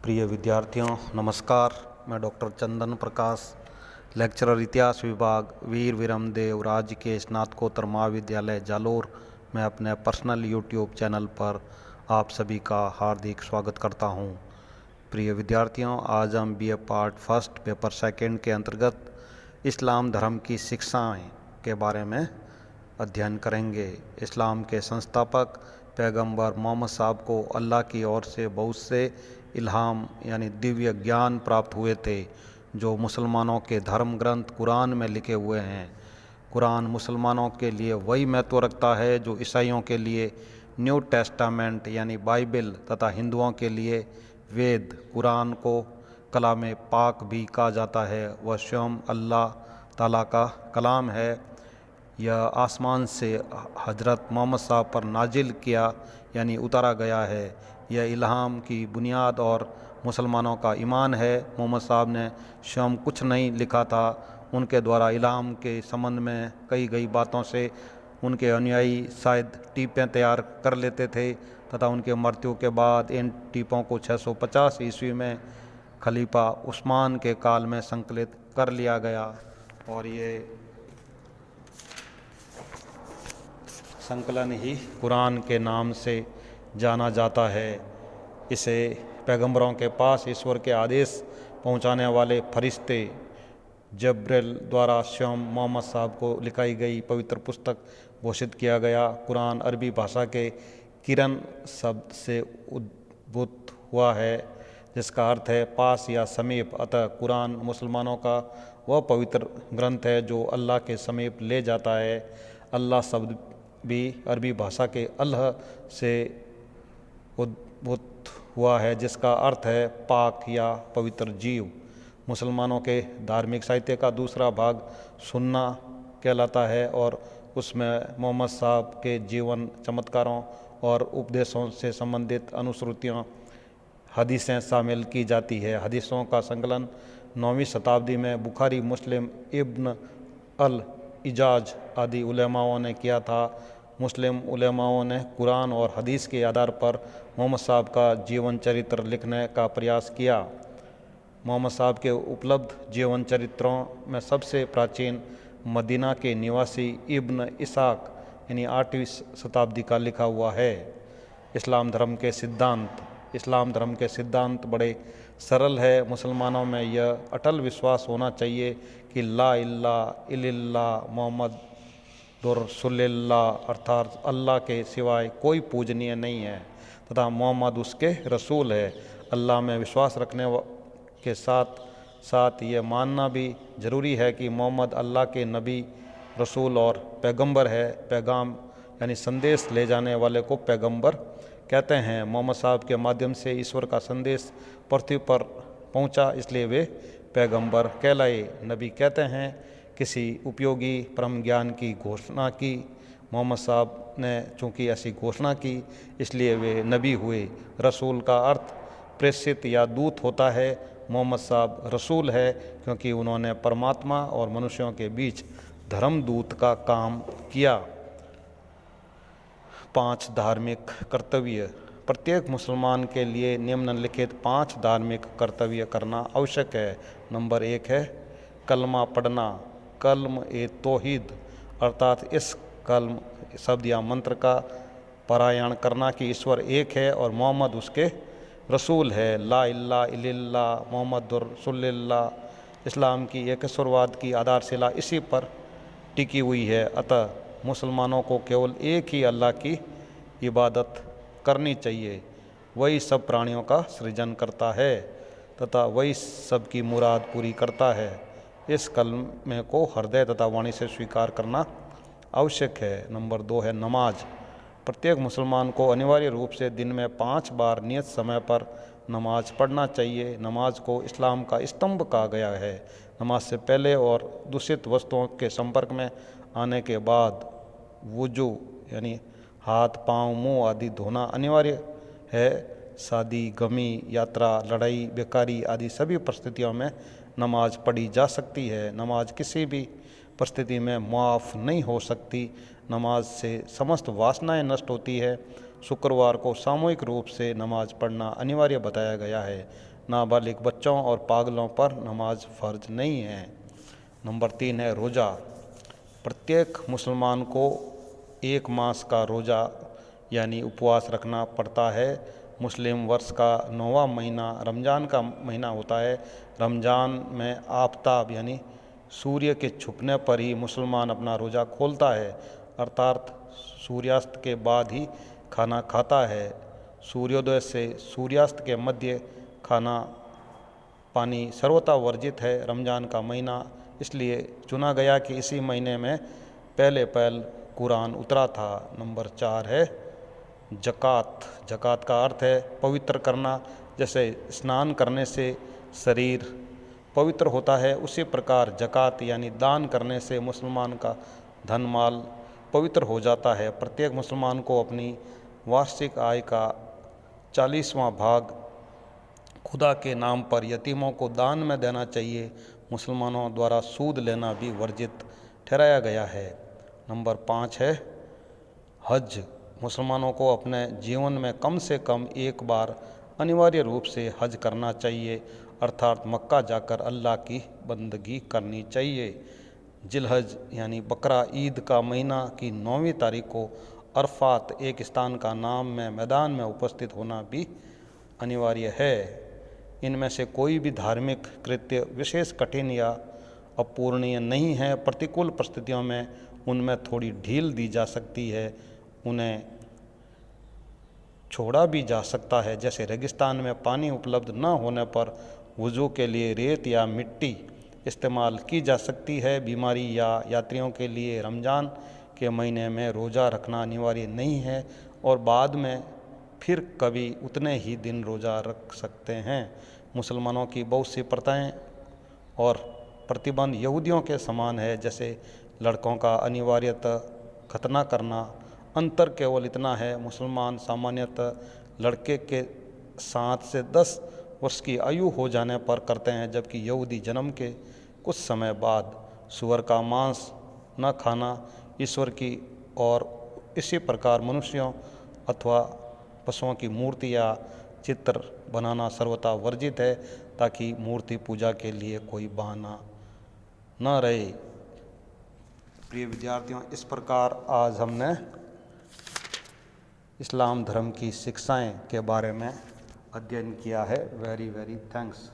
प्रिय विद्यार्थियों नमस्कार। मैं डॉक्टर चंदन प्रकाश, लेक्चरर इतिहास विभाग वीर विरमदेव राजकीय स्नातकोत्तर महाविद्यालय जालोर में अपने पर्सनल यूट्यूब चैनल पर आप सभी का हार्दिक स्वागत करता हूं। प्रिय विद्यार्थियों, आज हम BA part first paper second के अंतर्गत इस्लाम धर्म की शिक्षाएं के बारे में अध्ययन करेंगे। इस्लाम के संस्थापक पैगंबर मोहम्मद साहब को अल्लाह की ओर से बहुत से इल्हाम यानी दिव्य ज्ञान प्राप्त हुए थे, जो मुसलमानों के धर्म ग्रंथ कुरान में लिखे हुए हैं। कुरान मुसलमानों के लिए वही महत्व रखता है जो ईसाइयों के लिए न्यू टेस्टामेंट यानी बाइबल तथा हिंदुओं के लिए वेद। कुरान को कलाम पाक भी कहा जाता है। वह स्वयं अल्लाह ताला का कलाम है। यह आसमान से हजरत मोहम्मद साहब पर नाजिल किया यानी उतारा गया है। यह इल्हाम की बुनियाद और मुसलमानों का ईमान है। मोहम्मद साहब ने स्वयं कुछ नहीं लिखा था। उनके द्वारा इल्हाम के संबंध में कही गई बातों से उनके अनुयायी शायद टीपें तैयार कर लेते थे तथा उनके मृत्यु के बाद इन टीपों को 650 ईस्वी में खलीफा उस्मान के काल में संकलित कर लिया गया और ये संकलन ही कुरान के नाम से जाना जाता है। इसे पैगंबरों के पास ईश्वर के आदेश पहुंचाने वाले फरिश्ते जब्राइल द्वारा स्वयं मोहम्मद साहब को लिखाई गई पवित्र पुस्तक घोषित किया गया। कुरान अरबी भाषा के किरण शब्द से उद्भूत हुआ है, जिसका अर्थ है पास या समीप। अतः कुरान मुसलमानों का वह पवित्र ग्रंथ है जो अल्लाह के समीप ले जाता है। अल्लाह शब्द भी अरबी भाषा के अल्लाह से उद्भूत हुआ है, जिसका अर्थ है पाक या पवित्र जीव। मुसलमानों के धार्मिक साहित्य का दूसरा भाग सुन्ना कहलाता है और उसमें मोहम्मद साहब के जीवन, चमत्कारों और उपदेशों से संबंधित अनुश्रुतियाँ, हदीसें शामिल की जाती है। हदीसों का संकलन 9वीं शताब्दी में बुखारी, मुस्लिम, इब्न अल इजाज आदि उलेमाओं ने किया था। मुस्लिम उलेमाओं ने कुरान और हदीस के आधार पर मोहम्मद साहब का जीवन चरित्र लिखने का प्रयास किया। मोहम्मद साहब के उपलब्ध जीवन चरित्रों में सबसे प्राचीन मदीना के निवासी इब्न इसाक यानी 8वीं शताब्दी का लिखा हुआ है। इस्लाम धर्म के सिद्धांत बड़े सरल है। मुसलमानों में यह अटल विश्वास होना चाहिए कि ला इलाहा इल्लल्लाह मुहम्मद रसूलुल्लाह अर्थात अल्लाह के सिवाय कोई पूजनीय नहीं है तथा मोहम्मद उसके रसूल है। अल्लाह में विश्वास रखने के साथ साथ ये मानना भी ज़रूरी है कि मोहम्मद अल्लाह के नबी, रसूल और पैगंबर है। पैगाम यानी संदेश ले जाने वाले को पैगंबर कहते हैं। मोहम्मद साहब के माध्यम से ईश्वर का संदेश पृथ्वी पर पहुंचा, इसलिए वे पैगंबर कहलाए। नबी कहते हैं किसी उपयोगी परम ज्ञान की घोषणा की। मोहम्मद साहब ने चूँकि ऐसी घोषणा की इसलिए वे नबी हुए। रसूल का अर्थ प्रेषित या दूत होता है। मोहम्मद साहब रसूल है क्योंकि उन्होंने परमात्मा और मनुष्यों के बीच धर्मदूत का काम किया। 5 धार्मिक कर्तव्य। प्रत्येक मुसलमान के लिए निम्नलिखित 5 धार्मिक कर्तव्य करना आवश्यक है। नंबर 1 है कलमा पढ़ना। कल्म ए तौहीद अर्थात इस कल्म शब्द या मंत्र का पारायण करना कि ईश्वर एक है और मोहम्मद उसके रसूल है। ला इलाहा इल्लल्लाह मुहम्मद रसूलुल्लाह। इस्लाम की एकस्वरवाद की आधारशिला इसी पर टिकी हुई है। अतः मुसलमानों को केवल एक ही अल्लाह की इबादत करनी चाहिए। वही सब प्राणियों का सृजन करता है तथा वही सबकी मुराद पूरी करता है। इस कलमे को हृदय तथा वाणी से स्वीकार करना आवश्यक है। नंबर 2 है नमाज। प्रत्येक मुसलमान को अनिवार्य रूप से दिन में 5 बार नियत समय पर नमाज पढ़ना चाहिए। नमाज को इस्लाम का स्तंभ कहा गया है। नमाज से पहले और दूषित वस्तुओं के संपर्क में आने के बाद वुजू यानी हाथ, पाँव, मुँह आदि धोना अनिवार्य है। शादी, गमी, यात्रा, लड़ाई, बेकारी आदि सभी परिस्थितियों में नमाज पढ़ी जा सकती है। नमाज किसी भी परिस्थिति में मुआफ़ नहीं हो सकती। नमाज से समस्त वासनाएं नष्ट होती है। शुक्रवार को सामूहिक रूप से नमाज पढ़ना अनिवार्य बताया गया है। नाबालिग बच्चों और पागलों पर नमाज फ़र्ज नहीं है। नंबर 3 है रोज़ा। प्रत्येक मुसलमान को एक मास का रोज़ा यानी उपवास रखना पड़ता है। मुस्लिम वर्ष का 9वां महीना रमज़ान का महीना होता है। रमज़ान में आफताब यानी सूर्य के छुपने पर ही मुसलमान अपना रोज़ा खोलता है, अर्थात सूर्यास्त के बाद ही खाना खाता है। सूर्योदय से सूर्यास्त के मध्य खाना पानी सर्वथा वर्जित है। रमज़ान का महीना इसलिए चुना गया कि इसी महीने में पहले कुरान उतरा था। नंबर 4 है ज़कात। ज़कात का अर्थ है पवित्र करना। जैसे स्नान करने से शरीर पवित्र होता है, उसी प्रकार ज़कात यानी दान करने से मुसलमान का धन माल पवित्र हो जाता है। प्रत्येक मुसलमान को अपनी वार्षिक आय का 40वां भाग खुदा के नाम पर यतीमों को दान में देना चाहिए। मुसलमानों द्वारा सूद लेना भी वर्जित ठहराया गया है। नंबर 5 है हज। मुसलमानों को अपने जीवन में कम से कम एक बार अनिवार्य रूप से हज करना चाहिए, अर्थात मक्का जाकर अल्लाह की बंदगी करनी चाहिए। जिलहज यानी बकरा ईद का महीना की 9वीं तारीख को अरफात एक स्थान का नाम में मैदान में उपस्थित होना भी अनिवार्य है। इनमें से कोई भी धार्मिक कृत्य विशेष कठिन या अपूर्णीय नहीं है। प्रतिकूल परिस्थितियों में उनमें थोड़ी ढील दी जा सकती है, उन्हें छोड़ा भी जा सकता है। जैसे रेगिस्तान में पानी उपलब्ध न होने पर वुज़ू के लिए रेत या मिट्टी इस्तेमाल की जा सकती है। बीमारी या यात्रियों के लिए रमज़ान के महीने में रोज़ा रखना अनिवार्य नहीं है और बाद में फिर कभी उतने ही दिन रोज़ा रख सकते हैं। मुसलमानों की बहुत सी प्रथाएं और प्रतिबंध यहूदियों के समान है, जैसे लड़कों का अनिवार्यतः खतना करना। अंतर केवल इतना है, मुसलमान सामान्यतः लड़के के 7 से 10 वर्ष की आयु हो जाने पर करते हैं, जबकि यहूदी जन्म के कुछ समय बाद। सूअर का मांस न खाना ईश्वर की और इसी प्रकार मनुष्यों अथवा पशुओं की मूर्ति या चित्र बनाना सर्वथा वर्जित है, ताकि मूर्ति पूजा के लिए कोई बहाना न रहे। प्रिय विद्यार्थियों, इस प्रकार आज हमने इस्लाम धर्म की शिक्षाएं के बारे में अध्ययन किया है। Very thanks.